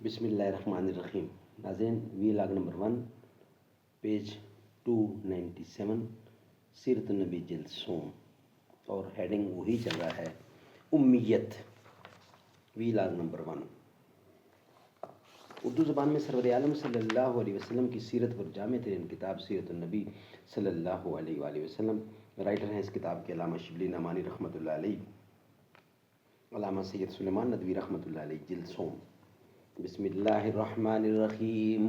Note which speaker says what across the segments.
Speaker 1: بسم اللہ الرحمن الرحیم۔ ناظرین، وی لاگ نمبر 1 پیج 297 سیرت النبی جلد سوم، اور ہیڈنگ وہی چل رہا ہے، امیت۔ وی لاگ نمبر 1 اردو زبان میں سرور عالم صلی اللہ علیہ وسلم کی سیرت پر جامع ترین کتاب سیرت النبی صلی اللہ علیہ وآلہ وسلم۔ رائٹر ہیں اس کتاب کے علامہ شبلی نعمانی رحمۃ اللہ علیہ، علامہ سید سلیمان ندوی رحمۃ اللہ علیہ، جلد سوم۔ بسم اللہ الرحمن الرحیم۔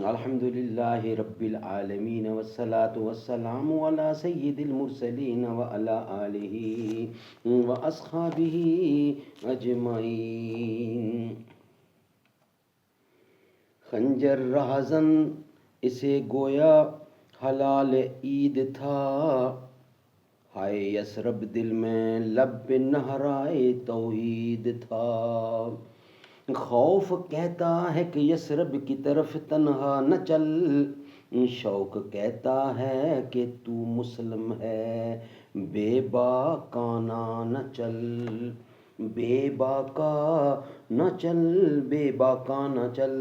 Speaker 1: الحمد للہ رب العالمین والصلاة والسلام علی سید المرسلین وعلی آلہ واصحابہ اجمعین۔ خنجر رہزن اسے گویا حلال عید تھا، ہائے یثرب دل میں لب پہ نہرائے توحید تھا۔ خوف کہتا ہے کہ یثرب کی طرف تنہا نہ چل، شوق کہتا ہے کہ تو مسلم ہے، بے باکانہ نہ چل، بے باکا نہ چل، بے باکا نہ چل۔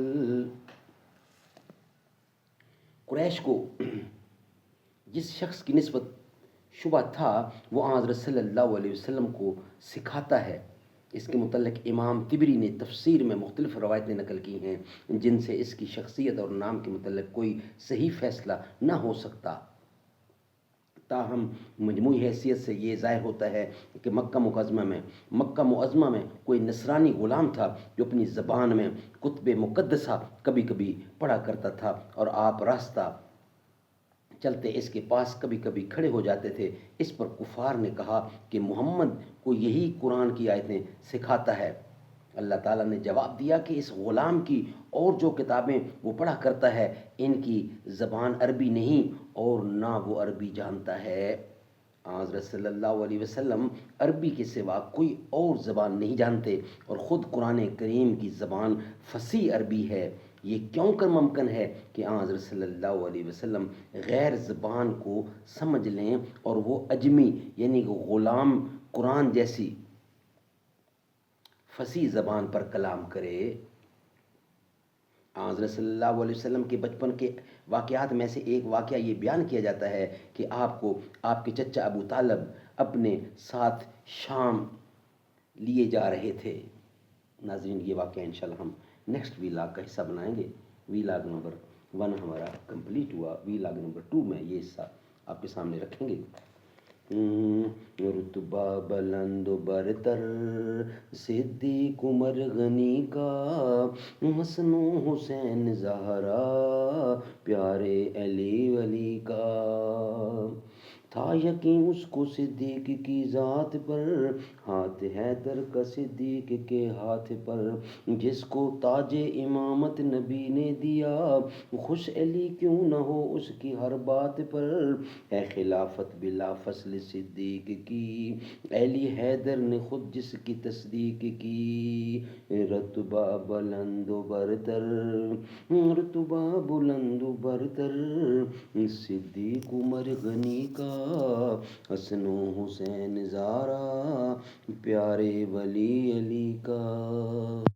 Speaker 1: قریش کو جس شخص کی نسبت شبہ تھا وہ حضرت صلی اللہ علیہ وسلم کو سکھاتا ہے۔ اس کے متعلق امام طبری نے تفسیر میں مختلف روایتیں نقل کی ہیں جن سے اس کی شخصیت اور نام کے متعلق کوئی صحیح فیصلہ نہ ہو سکتا۔ تاہم مجموعی حیثیت سے یہ ظاہر ہوتا ہے کہ مکہ معظمہ میں کوئی نصرانی غلام تھا جو اپنی زبان میں کتب مقدسہ کبھی کبھی پڑھا کرتا تھا، اور آپ راستہ چلتے اس کے پاس کبھی کبھی کھڑے ہو جاتے تھے۔ اس پر کفار نے کہا کہ محمد کو یہی قرآن کی آیتیں سکھاتا ہے۔ اللہ تعالیٰ نے جواب دیا کہ اس غلام کی اور جو کتابیں وہ پڑھا کرتا ہے ان کی زبان عربی نہیں اور نہ وہ عربی جانتا ہے۔ حضرت صلی اللہ علیہ وسلم عربی کے سوا کوئی اور زبان نہیں جانتے، اور خود قرآن کریم کی زبان فصیح عربی ہے۔ یہ کیوں کر ممکن ہے کہ حضرت صلی اللہ علیہ وسلم غیر زبان کو سمجھ لیں اور وہ اجمی یعنی غلام قرآن جیسی فصیح زبان پر کلام کرے؟ حضرت صلی اللہ علیہ وسلم کے بچپن کے واقعات میں سے ایک واقعہ یہ بیان کیا جاتا ہے کہ آپ کو آپ کے چچا ابو طالب اپنے ساتھ شام لیے جا رہے تھے۔ ناظرین، یہ واقعہ انشاءاللہ ہم نیکسٹ وی لاگ کا حصہ بنائیں گے۔ وی لاگ نمبر 1 ہمارا کمپلیٹ ہوا، وی لاگ نمبر 2 میں یہ حصہ آپ کے سامنے رکھیں گے۔ رتبہ بلند و برتر صدیق عمر غنی کا، حسن و حسین زہرا پیارے علی ولی کا، تھا یقین اس کو صدیق کی ذات پر، ہاتھ حیدر کا صدیق کے ہاتھ پر، جس کو تاج امامت نبی نے دیا، خوش علی کیوں نہ ہو اس کی ہر بات پر، ہے خلافت بلا فصل صدیق کی، علی حیدر نے خود جس کی تصدیق کی، رتبہ بلند و برتر، رتبہ بلند و برتر صدیق عمر غنی کا، حسن و حسین زہرا پیارے ولی علی کا۔